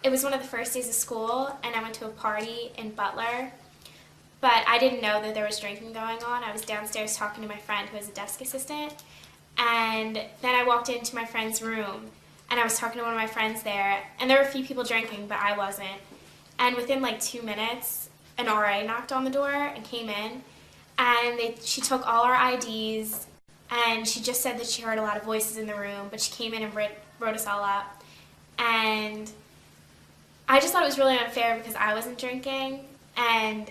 It was one of the first days of school, and I went to a party in Butler, but I didn't know that there was drinking going on. I was downstairs talking to my friend who was a desk assistant, and then I walked into my friend's room, and I was talking to one of my friends there, and there were a few people drinking, but I wasn't. And within like 2 minutes, an RA knocked on the door and came in, and she took all our IDs, and she just said that she heard a lot of voices in the room, but she came in and wrote us all up. And I just thought it was really unfair because I wasn't drinking. And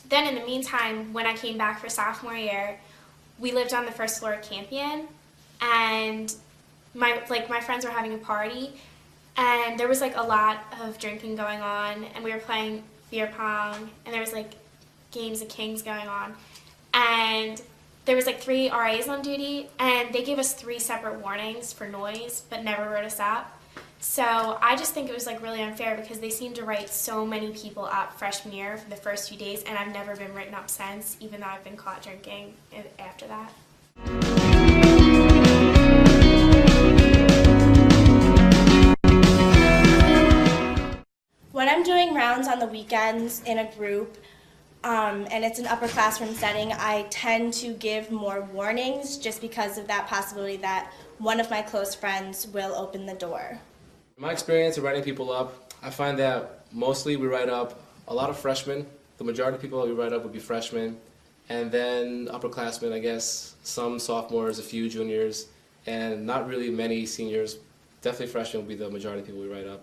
then in the meantime, when I came back for sophomore year, we lived on the first floor of Campion, and my friends were having a party, and there was like a lot of drinking going on, and we were playing beer pong, and there was like games of kings going on, and there was like 3 RAs on duty, and they gave us 3 separate warnings for noise, but never wrote us up. So I just think it was like really unfair because they seemed to write so many people up freshman year for the first few days, and I've never been written up since, even though I've been caught drinking after that. When I'm doing rounds on the weekends in a group, and it's an upperclassroom setting, I tend to give more warnings just because of that possibility that one of my close friends will open the door. In my experience of writing people up, I find that mostly we write up a lot of freshmen. The majority of people that we write up would be freshmen, and then upperclassmen, I guess, some sophomores, a few juniors, and not really many seniors. Definitely freshmen will be the majority of people we write up.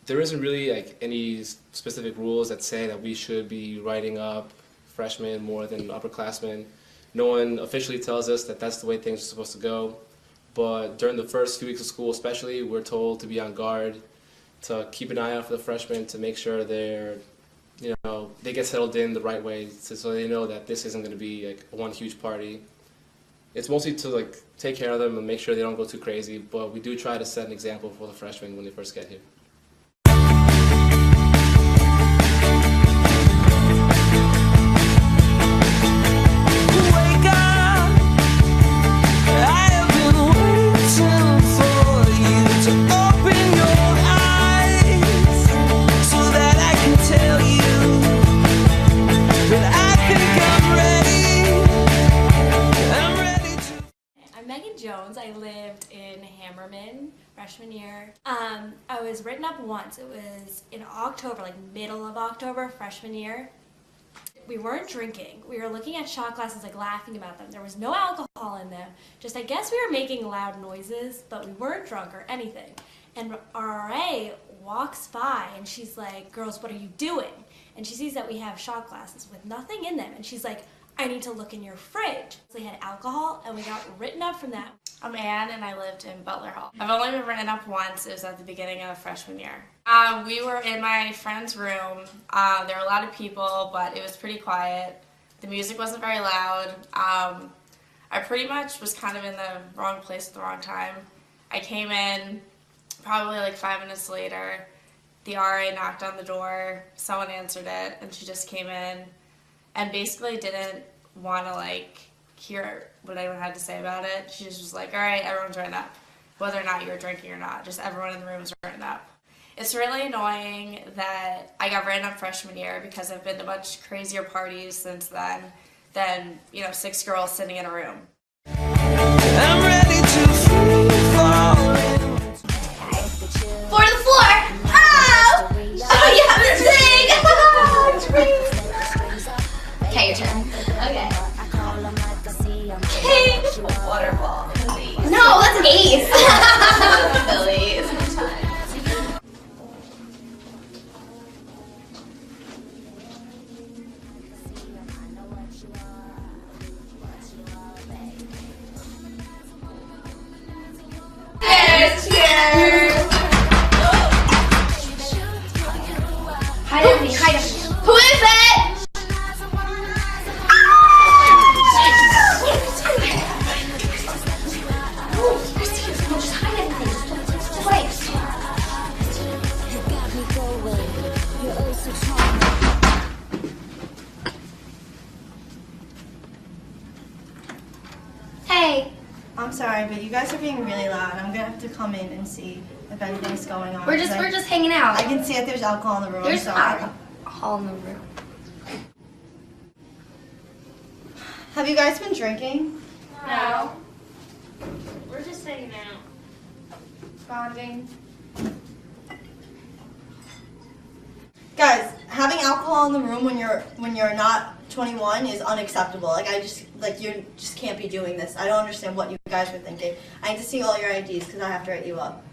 There isn't really like any specific rules that say that we should be writing up freshmen more than upperclassmen. No one officially tells us that that's the way things are supposed to go, but during the first few weeks of school especially, we're told to be on guard, to keep an eye out for the freshmen, to make sure they get settled in the right way, so they know that this isn't going to be like one huge party. It's mostly to like take care of them and make sure they don't go too crazy, but we do try to set an example for the freshmen when they first get here. I lived in Hammerman freshman year. I was written up once. It was in October, like middle of October, freshman year. We weren't drinking. We were looking at shot glasses, like laughing about them. There was no alcohol in them. Just I guess we were making loud noises, but we weren't drunk or anything. And our RA walks by and she's like, "Girls, what are you doing?" And she sees that we have shot glasses with nothing in them. And she's like, "I need to look in your fridge." They had alcohol, and we got written up from that. I'm Anne, and I lived in Butler Hall. I've only been written up once. It was at the beginning of freshman year. We were in my friend's room. There were a lot of people, but it was pretty quiet. The music wasn't very loud. I pretty much was kind of in the wrong place at the wrong time. I came in probably like 5 minutes later. The RA knocked on the door. Someone answered it, and she just came in and basically didn't want to like hear what anyone had to say about it. She just was like, "All right, everyone's written up, whether or not you were drinking or not. Just everyone in the room is written up." It's really annoying that I got written up freshman year because I've been to much crazier parties since then than 6 girls sitting in a room. I'm ready to fall. For the floor! Oh! Oh, you have to sing! Okay, your turn. Okay. King waterfall. No, that's an ace. Billy. sorry, but you guys are being really loud. I'm gonna have to come in and see if anything's going on. We're just hanging out. I can see that there's alcohol in the room. There's I'm sorry. alcohol in the room. Have you guys been drinking? No. We're just hanging out. Bonding. Guys, having alcohol in the room when you're not 21 is unacceptable. You just can't be doing this. I don't understand what you guys were thinking. I need to see all your IDs because I have to write you up.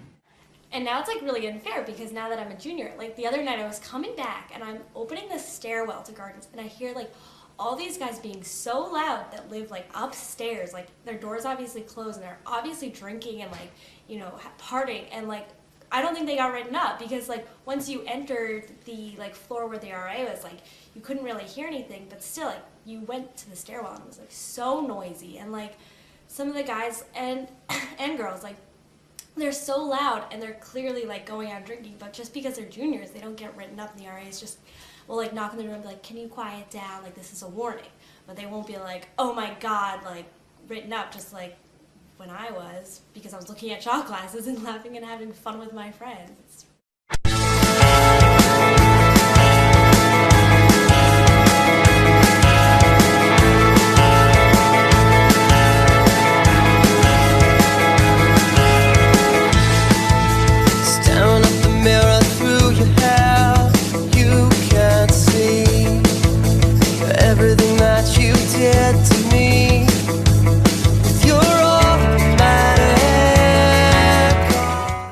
And now it's like really unfair because now that I'm a junior, like the other night I was coming back and I'm opening the stairwell to Gardens and I hear like all these guys being so loud that live like upstairs, like their doors obviously closed and they're obviously drinking and like, you know, partying, and like I don't think they got written up because like once you entered the like floor where the RA was, like you couldn't really hear anything, but still like you went to the stairwell and it was like so noisy, and like some of the guys and girls, like they're so loud and they're clearly like going out drinking, but just because they're juniors they don't get written up, and the RAs just will like knock on the room and be like, can you quiet down, like this is a warning, but they won't be like, oh my god, like written up, just like when I was, because I was looking at shot glasses and laughing and having fun with my friends. Staring at the mirror through your hair, you can't see everything that you did to me.